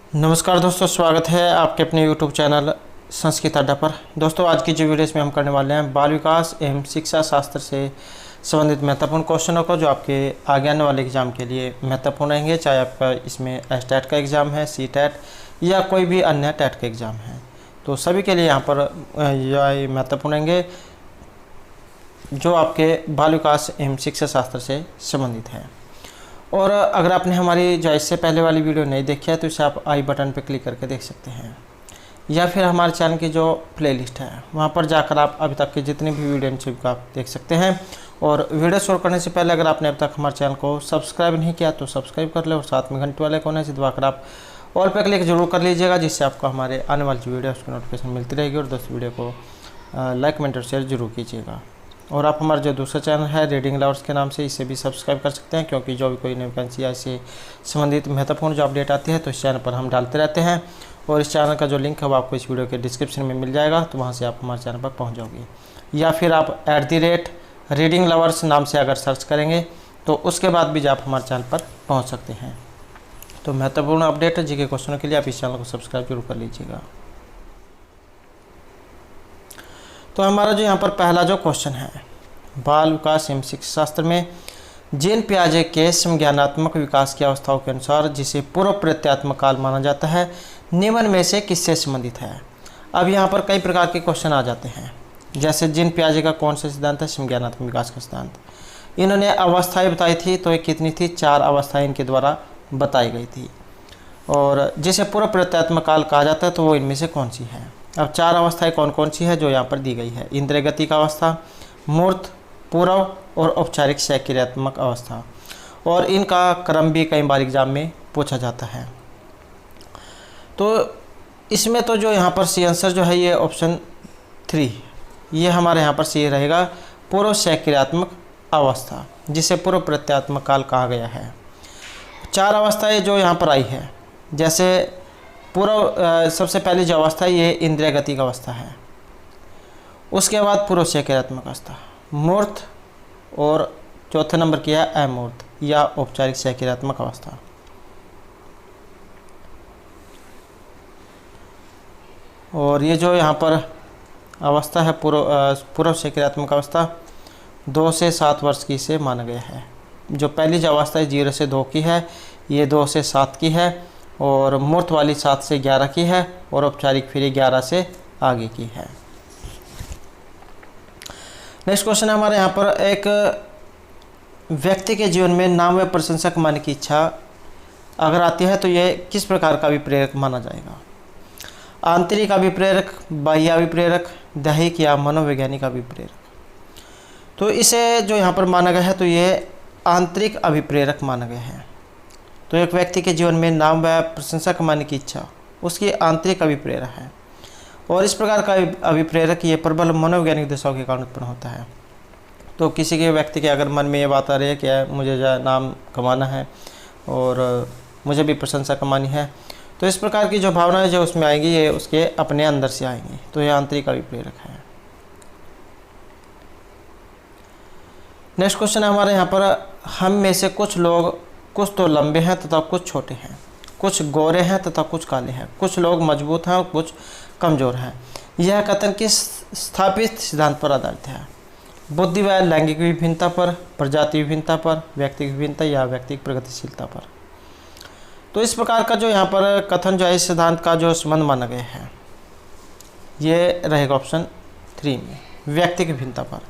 नमस्कार दोस्तों, स्वागत है आपके अपने YouTube चैनल संस्कृत अड्डा पर। दोस्तों, आज की जो वीडियो में हम करने वाले हैं बाल विकास एवं शिक्षा शास्त्र से संबंधित महत्वपूर्ण क्वेश्चनों को, जो आपके आगे आने वाले एग्जाम के लिए महत्वपूर्ण रहेंगे। चाहे आपका इसमें एसटेट का एग्ज़ाम है, सीटेट या कोई भी अन्य टेट का एग्ज़ाम है, तो सभी के लिए यहाँ पर यह महत्वपूर्ण रहेंगे जो आपके बाल विकास एवं शिक्षा शास्त्र से संबंधित है। और अगर आपने हमारी जो इससे पहले वाली वीडियो नहीं देखी है तो इसे आप आई बटन पर क्लिक करके देख सकते हैं, या फिर हमारे चैनल की जो प्लेलिस्ट है वहां पर जाकर आप अभी तक की जितनी भी वीडियो हैं आप देख सकते हैं। और वीडियो शुरू करने से पहले अगर आपने अब तक हमारे चैनल को सब्सक्राइब नहीं किया तो सब्सक्राइब कर ले, और साथ में घंटे वाले कोने से दबाकर आप ऑल पर क्लिक जरूर कर लीजिएगा, जिससे आपको हमारे आने वाली जो वीडियो है उसकी नोटिफिकेशन मिलती रहेगी। और दोस्तों, वीडियो को लाइक कमेंट और शेयर जरूर कीजिएगा। और आप हमारा जो दूसरा चैनल है रीडिंग लवर्स के नाम से, इसे भी सब्सक्राइब कर सकते हैं, क्योंकि जो भी कोई नई वैकेंसी या इससे संबंधित महत्वपूर्ण जो अपडेट आती है तो इस चैनल पर हम डालते रहते हैं। और इस चैनल का जो लिंक है वो आपको इस वीडियो के डिस्क्रिप्शन में मिल जाएगा, तो वहाँ से आप हमारे चैनल पर पहुँच जाओगे। या फिर आप @रीडिंग लवर्स नाम से अगर सर्च करेंगे तो उसके बाद भी आप हमारे चैनल पर पहुँच सकते हैं। तो महत्वपूर्ण अपडेट जीके क्वेश्चनों के लिए आप इस चैनल को सब्सक्राइब जरूर कर लीजिएगा। तो हमारा जो यहाँ पर पहला जो क्वेश्चन है, बाल विकास एवं शिक्षा शास्त्र में जीन पियाजे के संज्ञानात्मक विकास की अवस्थाओं के अनुसार जिसे पूर्व प्रत्यात्मक काल माना जाता है, निम्न में से किससे संबंधित है। अब यहाँ पर कई प्रकार के क्वेश्चन आ जाते हैं, जैसे जीन पियाजे का कौन सा सिद्धांत है, संज्ञानात्मक विकास का सिद्धांत। इन्होंने अवस्थाएं बताई थी, तो ये कितनी थी, 4 अवस्थाएं इनके द्वारा बताई गई थी। और जिसे पूर्व प्रत्यात्मक काल कहा जाता है तो वो इनमें से कौन सी है। अब 4 अवस्थाएं कौन कौन सी है जो यहाँ पर दी गई है, इंद्रिय गति का अवस्था, मूर्त, पूर्व और औपचारिक सक्रियात्मक अवस्था। और इनका क्रम भी कई बार एग्जाम में पूछा जाता है। तो इसमें तो जो यहाँ पर सी आंसर जो है ये ऑप्शन 3, ये हमारे यहाँ पर सी रहेगा, पूर्व सक्रियात्मक अवस्था, जिसे पूर्व प्रत्यात्मक काल कहा गया है। 4 अवस्थाएं जो यहाँ पर आई है, जैसे पूर्व सबसे पहली जो अवस्था है ये इंद्रिय गति का अवस्था है, उसके बाद पूर्व सक्रियात्मक अवस्था, मूर्त, और चौथे नंबर किया है अमूर्त या औपचारिक सक्रियात्मक अवस्था। और ये जो यहाँ पर अवस्था है पूर्व सक्रियात्मक अवस्था 2 से 7 वर्ष की से माना गया है। जो पहली जो अवस्था है 0 से 2 की है, ये 2 से 7 की है, और मूर्त वाली 7 से 11 की है, और औपचारिक फिर 11 से आगे की है। नेक्स्ट क्वेश्चन है हमारे यहाँ पर, एक व्यक्ति के जीवन में नाम व प्रशंसा कमाने की इच्छा अगर आती है तो यह किस प्रकार का अभिप्रेरक माना जाएगा। आंतरिक अभिप्रेरक, बाह्य अभिप्रेरक, दैहिक या मनोवैज्ञानिक अभिप्रेरक। तो इसे जो यहाँ पर माना गया है तो ये आंतरिक अभिप्रेरक माना गया है। तो एक व्यक्ति के जीवन में नाम व प्रशंसा कमाने की इच्छा उसकी आंतरिक अभिप्रेरक है, और इस प्रकार का अभिप्रेरक ये प्रबल मनोवैज्ञानिक दशाओं के कारण उत्पन्न होता है। तो किसी के व्यक्ति के अगर मन में ये बात आ रही है कि मुझे जो नाम कमाना है और मुझे भी प्रशंसा कमानी है, तो इस प्रकार की जो भावनाएं जो उसमें आएंगी ये उसके अपने अंदर से आएंगी, तो ये आंतरिक अभिप्रेरक है। नेक्स्ट क्वेश्चन है हमारे यहाँ पर, हम में से कुछ लोग कुछ तो लंबे हैं तथा कुछ छोटे हैं, कुछ गोरे हैं तथा कुछ काले हैं, कुछ लोग मजबूत हैं और कुछ कमज़ोर हैं। यह कथन किस स्थापित सिद्धांत पर आधारित है। बुद्धि व लैंगिक विभिन्नता पर, प्रजाति विभिन्नता पर, व्यक्तिगत विभिन्नता या व्यक्तिगत प्रगतिशीलता पर। तो इस प्रकार का जो यहाँ पर कथन जो है इस सिद्धांत का जो संबंध माना गया है ये रहेगा ऑप्शन 3 में, व्यक्तिगत विभिन्नता पर।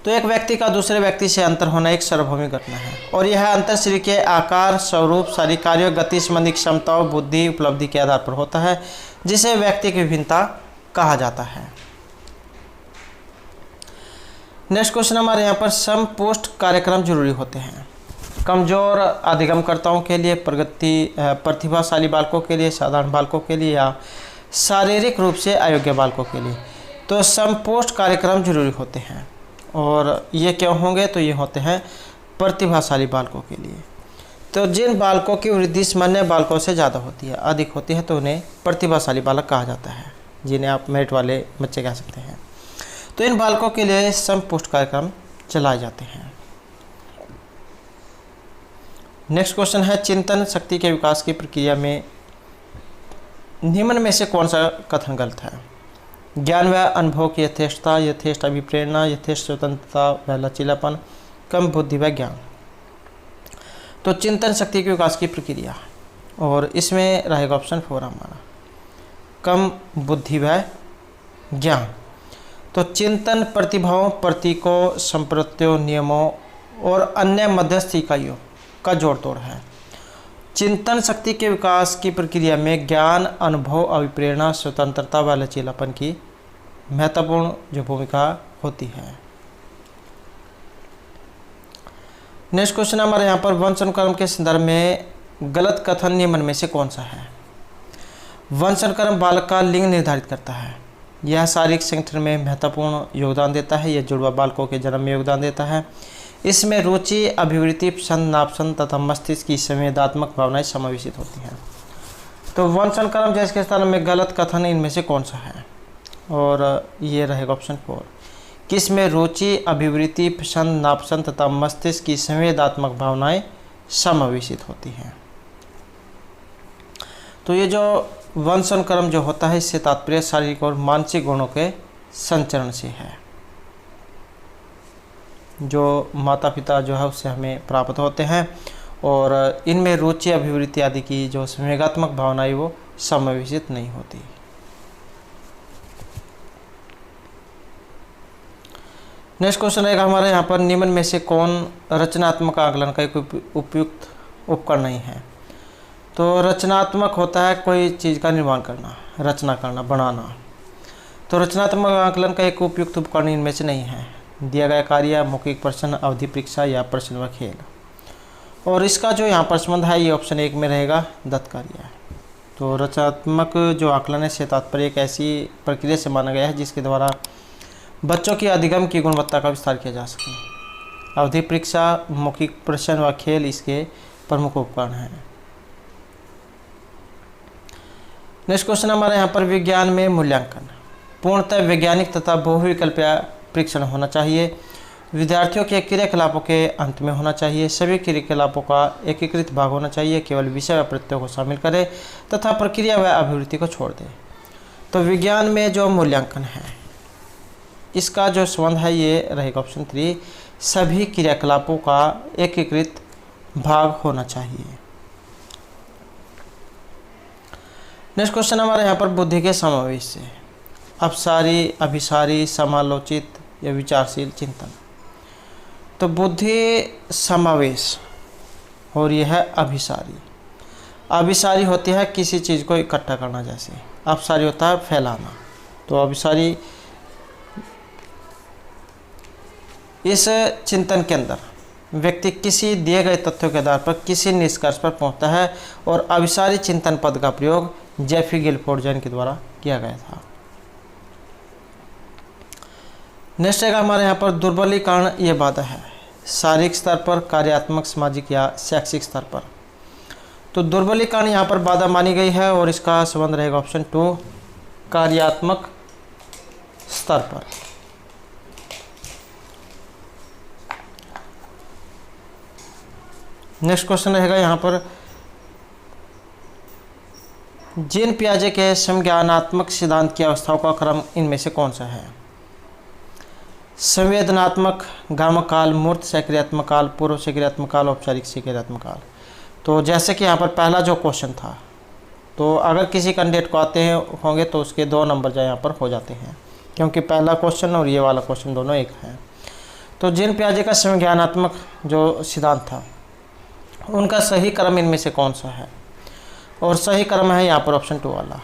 तो एक व्यक्ति का दूसरे व्यक्ति से अंतर होना एक सार्वभौमिक घटना है, और यह अंतर शरीर के आकार, स्वरूप, शारीरिक कार्यों, गति संबंधी क्षमताओं, बुद्धि, उपलब्धि के आधार पर होता है, जिसे व्यक्तिगत विभिन्नता कहा जाता है। नेक्स्ट क्वेश्चन हमारे यहाँ पर, समपोस्ट कार्यक्रम जरूरी होते हैं कमजोर अधिगमकर्ताओं के लिए, प्रतिभाशाली बालकों के लिए, साधारण बालकों के लिए, या शारीरिक रूप से अयोग्य बालकों के लिए। तो समपोस्ट कार्यक्रम जरूरी होते हैं, और ये क्यों होंगे, तो ये होते हैं प्रतिभाशाली बालकों के लिए। तो जिन बालकों की वृद्धि सामान्य बालकों से ज़्यादा होती है, अधिक होती है, तो उन्हें प्रतिभाशाली बालक कहा जाता है, जिन्हें आप मेरिट वाले बच्चे कह सकते हैं। तो इन बालकों के लिए समपोस्ट कार्यक्रम चलाए जाते हैं। नेक्स्ट क्वेश्चन है, चिंतन शक्ति के विकास की प्रक्रिया में निम्न में से कौन सा कथन गलत है? ज्ञान व अनुभव की यथेष्टता, यथेष्ट अभिप्रेरणा, यथेष्ट स्वतंत्रता व लचीलापन, कम बुद्धि व ज्ञान। तो चिंतन शक्ति के विकास की प्रक्रिया, और इसमें रहेगा ऑप्शन 4 हमारा, कम बुद्धि व ज्ञान। तो चिंतन प्रतिभाओं, प्रतीकों, संप्रत्यों, नियमों और अन्य मध्यस्थ इकाइयों का जोड़ तोड़ है। चिंतन शक्ति के विकास की प्रक्रिया में ज्ञान, अनुभव, अभिप्रेरणा, स्वतंत्रता व लचीलापन की महत्वपूर्ण जो भूमिका होती है। नेक्स्ट क्वेश्चन हमारे यहाँ पर, वंश अनुक्रम के संदर्भ में गलत कथन निम्न में से कौन सा है? वंश अनुक्रम बालक का लिंग निर्धारित करता है। यह शारीरिक संगठन में महत्वपूर्ण योगदान देता है। यह जुड़वा बालकों के जन्म में योगदान देता है। इसमें रुचि, अभिवृत्ति, पसंद, नापसंद तथा मस्तिष्क की संवेदनात्मक भावनाएं समावेशित होती हैं। तो वंश अनुक्रम जैसे के स्थान में गलत कथन इनमें से कौन सा है? और ये रहेगा ऑप्शन 4, किसमें रुचि, अभिवृत्ति, पसंद, नापसंद तथा मस्तिष्क की संवेदनात्मक भावनाएं समावेशित होती हैं। तो ये जो वंश अनुक्रम जो होता है, इससे तात्पर्य शारीरिक और मानसिक गुणों के संचरण से है, जो माता पिता जो है उससे हमें प्राप्त होते हैं, और इनमें रुचि, अभिवृत्ति आदि की जो संवेगात्मक भावनाएं वो समावेशित नहीं होती। नेक्स्ट क्वेश्चन रहेगा हमारे यहाँ पर, निम्न में से कौन रचनात्मक आकलन का एक उपयुक्त उपकरण नहीं है? तो रचनात्मक होता है कोई चीज़ का निर्माण करना, रचना करना, बनाना। तो रचनात्मक आकलन का एक उपयुक्त उपकरण इनमें से नहीं है। दिया गया कार्य, मौखिक प्रश्न, अवधि परीक्षा या प्रश्न व खेल। और इसका जो यहाँ पर संबंध है, ये ऑप्शन 1 में रहेगा, दत्त कार्य। तो रचनात्मक जो आकलन है से तात्पर्य एक ऐसी प्रक्रिया से माना गया है जिसके द्वारा बच्चों की अधिगम की गुणवत्ता का विस्तार किया जा सके। अवधि परीक्षा, मौखिक प्रश्न व खेल इसके प्रमुख उपकरण हैं। नेक्स्ट क्वेश्चन हमारे यहाँ पर, विज्ञान में मूल्यांकन पूर्णतः वैज्ञानिक तथा बहुविकल्पीय परीक्षण होना चाहिए। विद्यार्थियों के क्रियाकलापों के अंत में होना चाहिए। सभी क्रियाकलापों का एकीकृत भाग होना चाहिए। केवल विषय व प्रत्ययों को शामिल करें तथा प्रक्रिया व अभिवृत्ति को छोड़ दें। तो विज्ञान में जो मूल्यांकन है, इसका जो संबंध है ये रहेगा ऑप्शन 3, सभी क्रियाकलापों का एकीकृत भाग होना चाहिए। नेक्स्ट क्वेश्चन हमारे यहाँ पर, बुद्धि के समावेश से अपसारी, अभिसारी, समालोचित या विचारशील चिंतन। तो बुद्धि समावेश और यह है अभिसारी। अभिसारी होती है किसी चीज़ को इकट्ठा करना, जैसे अपसारी होता है फैलाना। तो अभिसारी इस चिंतन के अंदर व्यक्ति किसी दिए गए तथ्यों के आधार पर किसी निष्कर्ष पर पहुंचता है, और अभिसारी चिंतन पद का प्रयोग जेफी गिलफोर्ड जैन के द्वारा किया गया था। नेक्स्ट है हमारे यहाँ पर, दुर्बलीकरण ये बाधा है शारीरिक स्तर पर, कार्यात्मक, सामाजिक या शैक्षिक स्तर पर। तो दुर्बलीकरण यहाँ पर बाधा मानी गई है, और इसका संबंध रहेगा ऑप्शन 2, कार्यात्मक स्तर पर। नेक्स्ट क्वेश्चन रहेगा यहाँ पर, जीन पियाजे के संज्ञानात्मक सिद्धांत की अवस्थाओं का क्रम इनमें से कौन सा है? संवेदनात्मक, गामक काल, मूर्त सक्रियात्मक काल, पूर्व सक्रियात्मक काल, औपचारिक सक्रियात्मक काल। तो जैसे कि यहाँ पर पहला जो क्वेश्चन था, तो अगर किसी कैंडिडेट को आते हैं होंगे तो उसके 2 नंबर जो यहाँ पर हो जाते हैं, क्योंकि पहला क्वेश्चन और ये वाला क्वेश्चन दोनों एक हैं। तो जीन पियाजे का संज्ञानात्मक जो सिद्धांत था, उनका सही क्रम इनमें से कौन सा है? और सही क्रम है यहाँ पर ऑप्शन 2 वाला।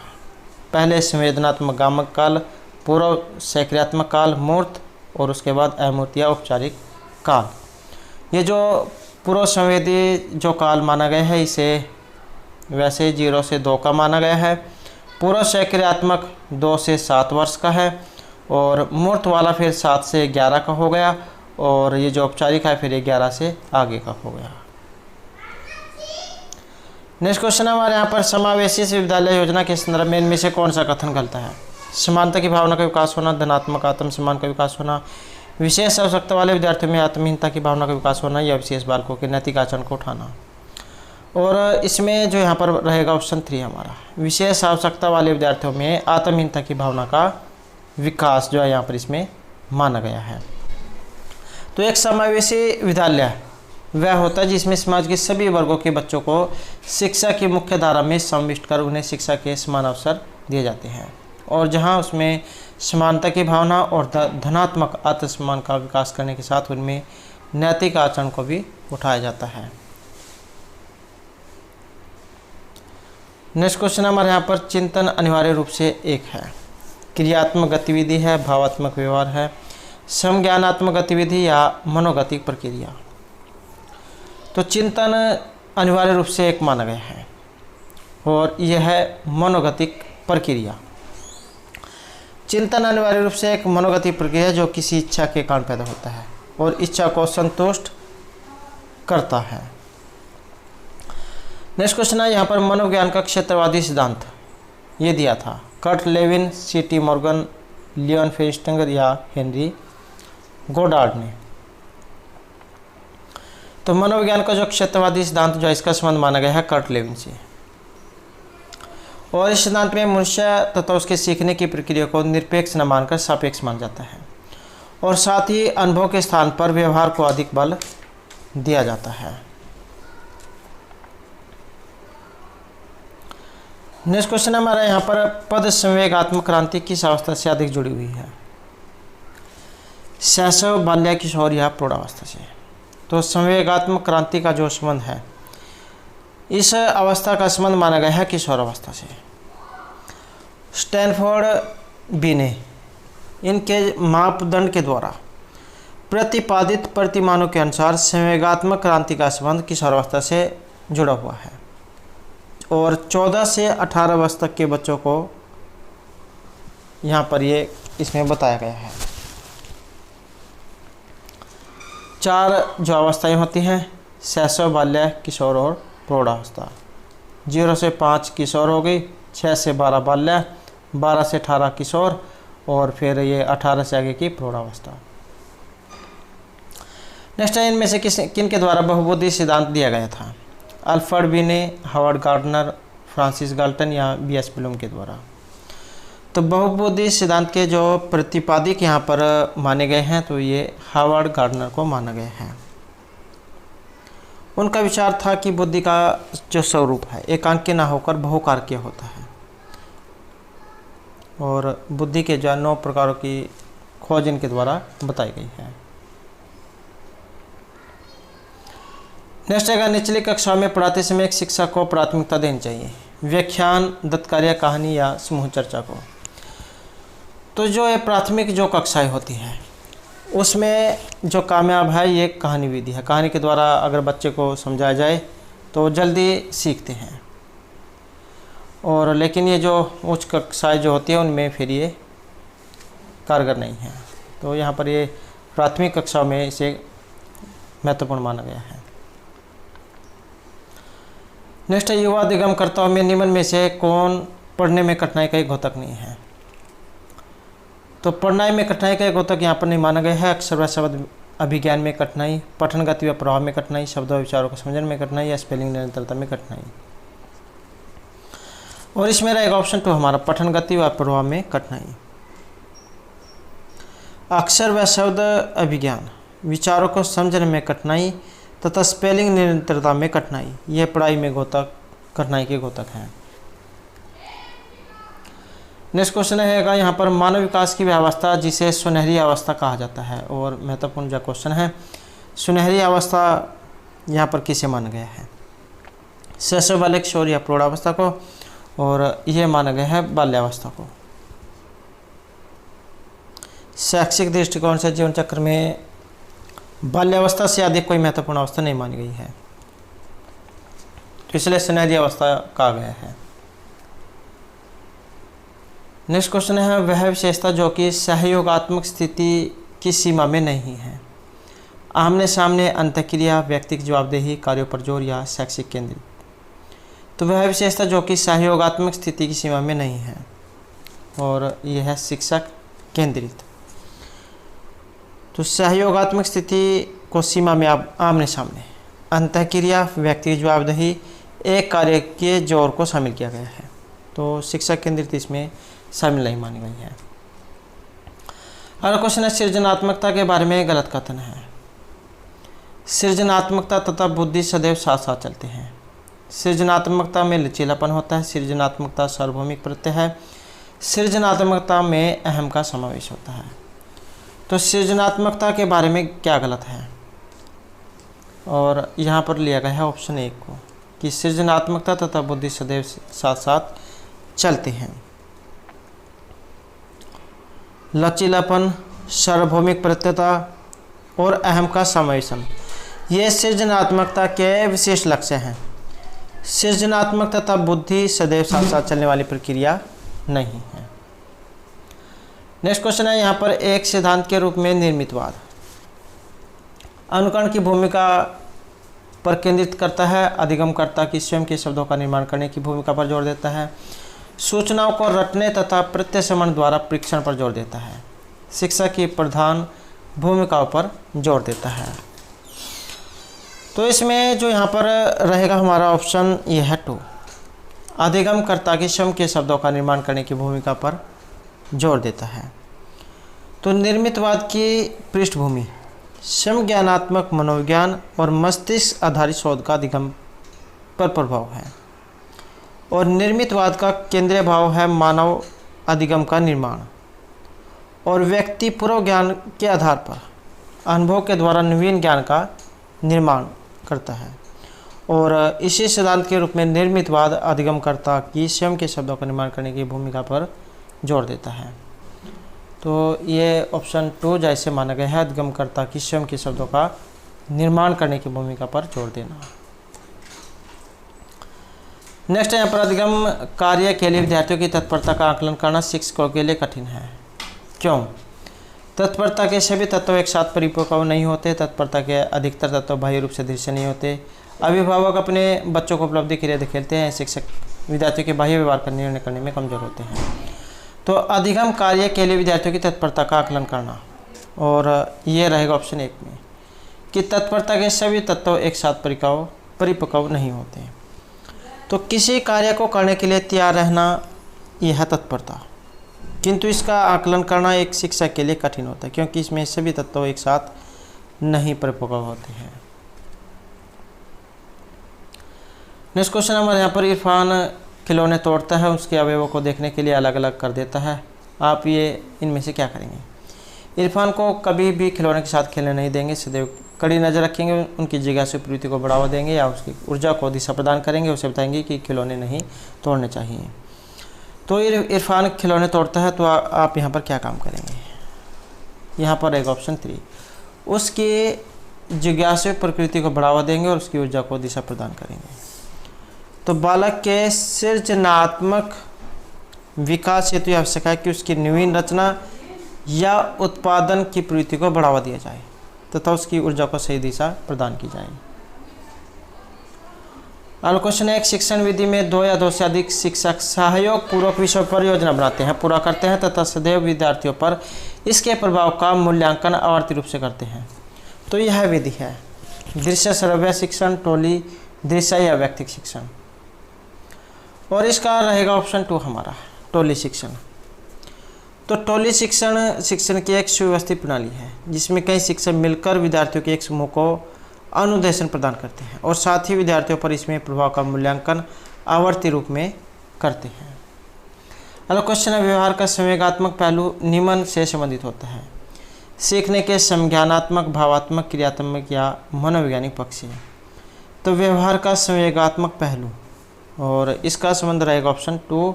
पहले संवेदनात्मक गामक काल, पूर्व सक्रियात्मक काल, मूर्त, और उसके बाद अमूर्त या औपचारिक काल। ये जो पूर्व संवेदी जो काल माना गया है, इसे वैसे 0 से 2 का माना गया है। पूर्व सक्रियात्मक 2 से 7 वर्ष का है, और मूर्त वाला फिर 7 से 11 का हो गया, और ये जो औपचारिक है फिर 11 से आगे का हो गया। नेक्स्ट क्वेश्चन हमारे यहाँ पर, समावेशी विश्वविद्यालय योजना के संदर्भ में इनमें से कौन सा कथन गलत है? समानता की भावना का विकास होना, धनात्मक आत्मसम्मान का विकास होना, विशेष आवश्यकता वाले विद्यार्थियों में आत्महीनता की भावना का विकास होना, या विशेष बालकों के नैतिक आचरण को उठाना। और इसमें जो यहाँ पर रहेगा ऑप्शन 3 हमारा, विशेष आवश्यकता वाले विद्यार्थियों में आत्महीनता की भावना का विकास जो है यहाँ पर इसमें माना गया है। तो एक समावेशी विद्यालय वह होता है जिसमें समाज के सभी वर्गों के बच्चों को शिक्षा की मुख्य धारा में समाविष्ट कर उन्हें शिक्षा के समान अवसर दिए जाते हैं, और जहां उसमें समानता की भावना और धनात्मक आत्मसम्मान का विकास करने के साथ उनमें नैतिक आचरण को भी उठाया जाता है। नेक्स्ट क्वेश्चन हमारे यहाँ पर, चिंतन अनिवार्य रूप से एक है, क्रियात्मक गतिविधि है, भावात्मक व्यवहार है, समज्ञानात्मक गतिविधि या मनोगतिक प्रक्रिया। तो चिंतन अनिवार्य रूप से एक माना गया है और यह है मनोगतिक प्रक्रिया। चिंतन अनिवार्य रूप से एक मनोगतिक प्रक्रिया है जो किसी इच्छा के कारण पैदा होता है और इच्छा को संतुष्ट करता है। नेक्स्ट क्वेश्चन है यहाँ पर, मनोविज्ञान का क्षेत्रवादी सिद्धांत ये दिया था Kurt Lewin, C T. Morgan, Leon Festinger या हेनरी गोडार्ड ने। तो मनोविज्ञान का जो क्षेत्रवादी सिद्धांत जो है इसका संबंध माना गया है कर्ट लेविन से, और इस सिद्धांत में मनुष्य तथा उसके सीखने की प्रक्रिया को निरपेक्ष न मानकर सापेक्ष माना जाता है और साथ ही अनुभव के स्थान पर व्यवहार को अधिक बल दिया जाता है। नेक्स्ट क्वेश्चन हमारा यहाँ पर, पद संवेगात्मक क्रांति किस अवस्था से अधिक जुड़ी हुई है, शैशव, बाल्य, किशोर या प्रौढ़ावस्था से। तो संवेगात्मक क्रांति का जो संबंध है इस अवस्था का संबंध माना गया है किशोर अवस्था से। स्टैनफोर्ड बी ने इनके मापदंड के द्वारा प्रतिपादित प्रतिमानों के अनुसार संवेगात्मक क्रांति का संबंध किशोर अवस्था से जुड़ा हुआ है और 14 से 18 वर्ष तक के बच्चों को यहाँ पर ये इसमें बताया गया है। 4 जो अवस्थाएं होती हैं, शैशव, बाल्य, किशोर और प्रौढ़ावस्था। 0 से 5 किशोर हो गई, 6 से 12 बाल्य, 12 से 18 किशोर और फिर ये 18 से आगे की प्रौढ़ावस्था। नेक्स्ट है, इनमें से किन के द्वारा बहुबुद्धि सिद्धांत दिया गया था, अल्फ्रेड बी ने, हावर्ड गार्डनर, फ्रांसिस गाल्टन या बी.एस. ब्लूम के द्वारा। तो बहुबुद्धि सिद्धांत के जो प्रतिपादिक यहाँ पर माने गए हैं तो ये हावर्ड गार्डनर को माना गया है। उनका विचार था कि बुद्धि का जो स्वरूप है एकांकी ना होकर बहुकारकीय होता है और बुद्धि के जो 9 प्रकारों की खोज इनके द्वारा बताई गई है। नेक्स्ट है, निचली कक्षा में पढ़ाते समय एक शिक्षक को प्राथमिकता देनी चाहिए, व्याख्यान, दत्तकार्य, कहानी या समूह चर्चा को। तो जो ये प्राथमिक जो कक्षाएं होती हैं उसमें जो कामयाब है ये कहानी विधि है। कहानी के द्वारा अगर बच्चे को समझाया जाए तो जल्दी सीखते हैं, और लेकिन ये जो उच्च कक्षाएं जो होती है उनमें फिर ये कारगर नहीं है। तो यहाँ पर ये प्राथमिक कक्षा में इसे महत्वपूर्ण माना गया है। नेक्स्ट है, युवा अधिगमकर्ताओं में निम्न में से कौन पढ़ने में कठिनाई का एक घोतक नहीं है। तो पढ़नाई में कठिनाई का एक घोतक यहाँ पर नहीं माना गया है। अक्षर व शब्द अभिज्ञान में कठिनाई, पठन गति व प्रभाव में कठिनाई, शब्दों व विचारों को समझने में कठिनाई या स्पेलिंग निरंतरता में कठिनाई। और इसमें रहेगा ऑप्शन 2 हमारा, पठन गति व प्रभाव में कठिनाई। अक्षर व शब्द अभिज्ञान, विचारों को समझने में कठिनाई तथा स्पेलिंग निरंतरता में कठिनाई, यह पढ़ाई में घोतक कठिनाई के घोतक हैं। नेक्स्ट क्वेश्चन है यहाँ पर, मानव विकास की व्यवस्था जिसे सुनहरी अवस्था कहा जाता है, और महत्वपूर्ण जो क्वेश्चन है, सुनहरी अवस्था यहाँ पर किसे माना गया है, शैशव, बाल्य, किशोर या प्रौढ़ावस्था को, और यह माना गया है बाल्यावस्था को। शैक्षिक दृष्टिकोण से जीवन चक्र में बाल्यावस्था से अधिक कोई महत्वपूर्ण अवस्था नहीं मानी गई है, तो इसलिए सुनहरी अवस्था कहा गया है। नेक्स्ट क्वेश्चन है, वह विशेषता जो कि सहयोगात्मक स्थिति की सीमा में नहीं है, आमने सामने, अंतःक्रिया, व्यक्तिगत जवाबदेही, कार्यों पर जोर या शैक्षिक केंद्रित। तो वह विशेषता जो कि सहयोगात्मक स्थिति की सीमा में नहीं है और यह है शिक्षक केंद्रित। तो सहयोगात्मक स्थिति को सीमा में आप आमने सामने, अंतःक्रिया, व्यक्तिगत जवाबदेही एक कार्य के जोर को शामिल किया गया है। तो शिक्षा केंद्रित इसमें शामिल नहीं मानी गई है। अगला क्वेश्चन है, सृजनात्मकता के बारे में गलत कथन है। सृजनात्मकता तथा बुद्धि सदैव साथ साथ चलते हैं। सृजनात्मकता में लचीलापन होता है। सृजनात्मकता सार्वभौमिक प्रत्यय है। सृजनात्मकता में अहम का समावेश होता है। तो सृजनात्मकता के बारे में क्या गलत है, और यहाँ पर लिया गया है ऑप्शन 1 को कि सृजनात्मकता तथा बुद्धि सदैव साथ साथ चलते हैं। लचीलापन, सार्वभौमिक प्रत्ययता और अहम का समावेशन, ये सृजनात्मकता के विशेष लक्ष्य हैं। सृजनात्मकता तथा बुद्धि सदैव साथ साथ चलने वाली प्रक्रिया नहीं है। नेक्स्ट क्वेश्चन है, यहाँ पर एक सिद्धांत के रूप में निर्मितवाद अनुकरण की भूमिका पर केंद्रित करता है। अधिगमकर्ता की स्वयं के शब्दों का निर्माण करने की भूमिका पर जोर देता है। सूचनाओं को रटने तथा प्रत्यक्षण द्वारा परीक्षण पर जोर देता है। शिक्षा की प्रधान भूमिकाओं पर जोर देता है। तो इसमें जो यहाँ पर रहेगा हमारा ऑप्शन ये है 2, अधिगमकर्ता की स्वयं के शब्दों का निर्माण करने की भूमिका पर जोर देता है। तो निर्मितवाद की पृष्ठभूमि स्वयं ज्ञानात्मक मनोविज्ञान और मस्तिष्क आधारित शोध का अधिगम पर प्रभाव है, और निर्मितवाद का केंद्रीय भाव है मानव अधिगम का निर्माण, और व्यक्ति पूर्व ज्ञान के आधार पर अनुभव के द्वारा नवीन ज्ञान का निर्माण करता है। और इसी सिद्धांत के रूप में निर्मितवाद अधिगमकर्ता की स्वयं के शब्दों का निर्माण करने की भूमिका पर जोर देता है। तो ये ऑप्शन 2 जैसे माना गया है, अधिगमकर्ता की स्वयं के शब्दों का निर्माण करने की भूमिका पर जोर देना। नेक्स्ट यहाँ पर अधिगम कार्य के लिए विद्यार्थियों की तत्परता का आकलन करना शिक्षकों के लिए कठिन है। क्यों? तत्परता के सभी तत्व एक साथ परिपक्व नहीं होते। तत्परता के अधिकतर तत्व बाह्य रूप से दृश्य नहीं होते। अभिभावक अपने बच्चों को उपलब्धि के लिए धकेलते हैं। शिक्षक विद्यार्थियों के बाह्य व्यवहार का निर्णय करने में कमजोर होते हैं। तो अधिगम कार्य के लिए विद्यार्थियों की तत्परता का आकलन करना, और ये रहेगा ऑप्शन 1 में कि तत्परता के सभी तत्व एक साथ परिपक्व नहीं होते। तो किसी कार्य को करने के लिए तैयार रहना यह है तत्परता, किंतु इसका आकलन करना एक शिक्षक के लिए कठिन होता है, क्योंकि इसमें सभी तत्व एक साथ नहीं परिपक्व होते हैं। नेक्स्ट क्वेश्चन हमारे यहाँ पर, इरफान खिलौने तोड़ता है, उसके अवयवों को देखने के लिए अलग अलग कर देता है। आप ये इनमें से क्या करेंगे? इरफान को कभी भी खिलौने के साथ खेलने नहीं देंगे, सदैव कड़ी नज़र रखेंगे, उनकी जिज्ञासु प्रवृत्ति को बढ़ावा देंगे या उसकी ऊर्जा को दिशा प्रदान करेंगे, उसे बताएंगे कि खिलौने नहीं तोड़ने चाहिए। तो इरफान खिलौने तोड़ता है, तो आप यहाँ पर क्या काम करेंगे? यहाँ पर एक ऑप्शन 3, उसकी जिज्ञासु प्रकृति को बढ़ावा देंगे और उसकी ऊर्जा को दिशा प्रदान करेंगे। तो बालक के सृजनात्मक विकास हेतु आवश्यक है कि उसकी नवीन रचना या उत्पादन की प्रवृत्ति को बढ़ावा दिया जाए तथा उसकी ऊर्जा को सही दिशा प्रदान की जाए। अगला क्वेश्चन है, एक शिक्षण विधि में 2 या 2 से अधिक शिक्षक सहयोग पूर्वक विषय पर योजना बनाते हैं, पूरा करते हैं तथा सदैव विद्यार्थियों पर इसके प्रभाव का मूल्यांकन आवर्ती रूप से करते हैं। तो यह विधि है दृश्य श्रव्य शिक्षण, टोली दृश्य या व्यक्तिगत शिक्षण, और इसका रहेगा ऑप्शन 2 हमारा टोली शिक्षण। तो टोली शिक्षण की एक सुव्यवस्थित प्रणाली है जिसमें कई शिक्षक मिलकर विद्यार्थियों के एक समूह को अनुदेशन प्रदान करते हैं और साथ ही विद्यार्थियों पर इसमें प्रभाव का मूल्यांकन आवर्ती रूप में करते हैं। अगला क्वेश्चन है, व्यवहार का संवेगात्मक पहलू निम्न से संबंधित होता है। सीखने के संज्ञानात्मक, भावात्मक, क्रियात्मक या मनोवैज्ञानिक पक्ष है। तो व्यवहार का संवेगात्मक पहलू, और इसका संबंध रहेगा ऑप्शन 2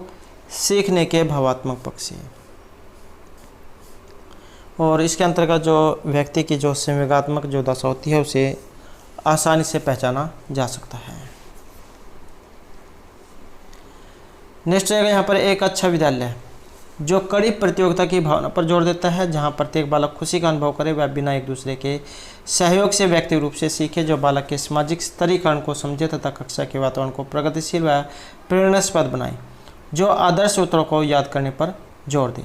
सीखने के भावात्मक पक्ष से, और इसके अंतर्गत जो व्यक्ति की जो संवेगात्मक जो दशा होती है उसे आसानी से पहचाना जा सकता है। नेक्स्ट रहेगा यहाँ पर, एक अच्छा विद्यालय जो कड़ी प्रतियोगिता की भावना पर जोर देता है, जहाँ प्रत्येक बालक खुशी का अनुभव करे, वह बिना एक दूसरे के सहयोग से व्यक्तिगत रूप से सीखे, जो बालक के सामाजिक स्तरीकरण को समझे तथा कक्षा के वातावरण को प्रगतिशील व प्रेरणास्पद बनाए, जो आदर्श सूत्रों को याद करने पर जोर दे।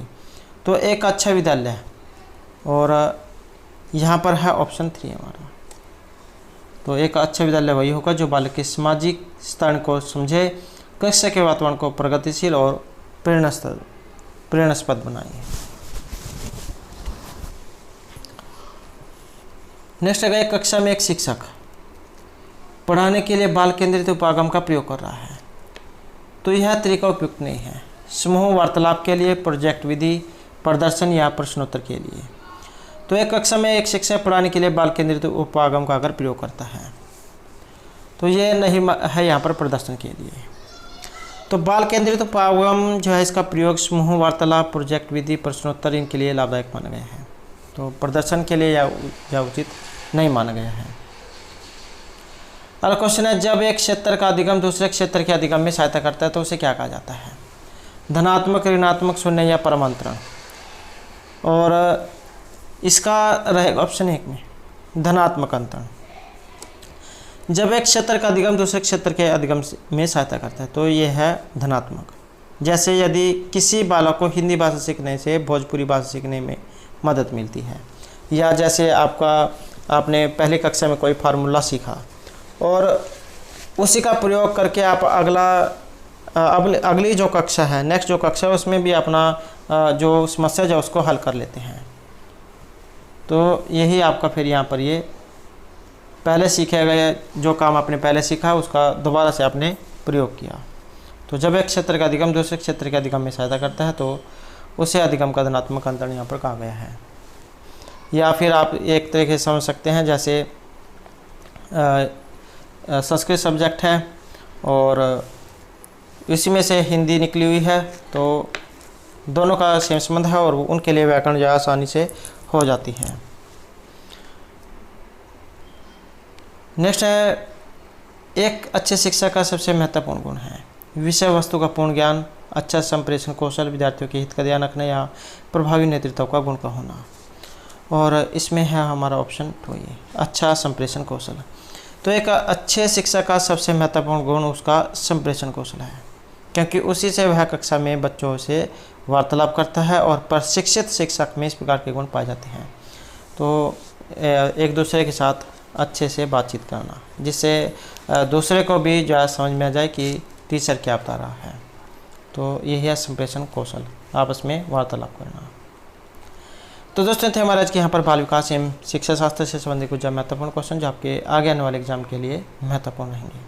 तो एक अच्छा विद्यालय, और यहाँ पर है ऑप्शन 3 हमारा। तो एक अच्छा विद्यालय वही होगा जो बालक के सामाजिक स्तर को समझे, कक्षा के वातावरण को प्रगतिशील और प्रेरणास्पद बनाए। नेक्स्ट है, कक्षा में एक शिक्षक पढ़ाने के लिए बाल केंद्रित उपागम का प्रयोग कर रहा है, तो यह तरीका उपयुक्त नहीं है। समूह वार्तालाप के लिए, प्रोजेक्ट विधि, प्रदर्शन या प्रश्नोत्तर के लिए। तो एक कक्षा में एक शिक्षक पढ़ाने के लिए बाल केंद्रित उपागम का अगर प्रयोग करता है तो ये नहीं है यहाँ पर प्रदर्शन के लिए। तो बाल केंद्रित उपागम जो है इसका प्रयोग समूह वार्तालाप, प्रोजेक्ट विधि, प्रश्नोत्तर इनके लिए लाभदायक माना गया है, तो प्रदर्शन के लिए या उचित नहीं माना गया है। अगला क्वेश्चन है, जब एक क्षेत्र का अधिगम दूसरे क्षेत्र के अधिगम में सहायता करता है तो उसे क्या कहा जाता है? धनात्मक, ऋणात्मक, शून्य या परम अंतरण। और इसका रहेगा ऑप्शन 1 में धनात्मक अंतरण। जब एक क्षेत्र का अधिगम दूसरे क्षेत्र के अधिगम में सहायता करता है तो ये है धनात्मक। जैसे यदि किसी बालक को हिंदी भाषा सीखने से भोजपुरी भाषा सीखने में मदद मिलती है, या जैसे आपने पहली कक्षा में कोई फार्मूला सीखा और उसी का प्रयोग करके आप अगली जो कक्षा है, नेक्स्ट जो कक्षा है, उसमें भी अपना जो समस्या है उसको हल कर लेते हैं। तो यही आपका फिर यहाँ पर ये पहले सीखे गए जो काम आपने पहले सीखा उसका दोबारा से आपने प्रयोग किया। तो जब एक क्षेत्र का अधिगम दूसरे क्षेत्र के अधिगम में सहायता करता है तो उसे अधिगम का धनात्मक अंतरण यहाँ पर कहा गया है। या फिर आप एक तरीके से समझ सकते हैं, जैसे संस्कृत सब्जेक्ट है और इसी में से हिंदी निकली हुई है, तो दोनों का सेम संबंध है और उनके लिए व्याकरण जो आसानी से हो जाती है। नेक्स्ट है, एक अच्छे शिक्षक का सबसे महत्वपूर्ण गुण है विषय वस्तु का पूर्ण ज्ञान, अच्छा संप्रेषण कौशल, विद्यार्थियों के हित का ध्यान रखना या प्रभावी नेतृत्व का गुण का होना। और इसमें है हमारा ऑप्शन 2 ये अच्छा संप्रेषण कौशल। तो एक अच्छे शिक्षक का सबसे महत्वपूर्ण गुण उसका संप्रेषण कौशल है, क्योंकि उसी से वह कक्षा में बच्चों से वार्तालाप करता है और प्रशिक्षित शिक्षक में इस प्रकार के गुण पाए जाते हैं। तो एक दूसरे के साथ अच्छे से बातचीत करना, जिससे दूसरे को भी जो है समझ में आ जाए कि टीचर क्या बता रहा है। तो यही है संप्रेषण कौशल, आपस में वार्तालाप करना। तो दोस्तों थे हमारे आज के यहाँ पर बाल विकास एवं शिक्षा शास्त्र से संबंधित कुछ महत्वपूर्ण क्वेश्चन जो आपके आगे आने वाले एग्जाम के लिए महत्वपूर्ण रहेंगे।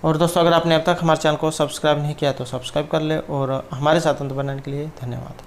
और दोस्तों अगर आपने अब तक हमारे चैनल को सब्सक्राइब नहीं किया तो सब्सक्राइब कर ले और हमारे साथ अंत बनाने के लिए धन्यवाद।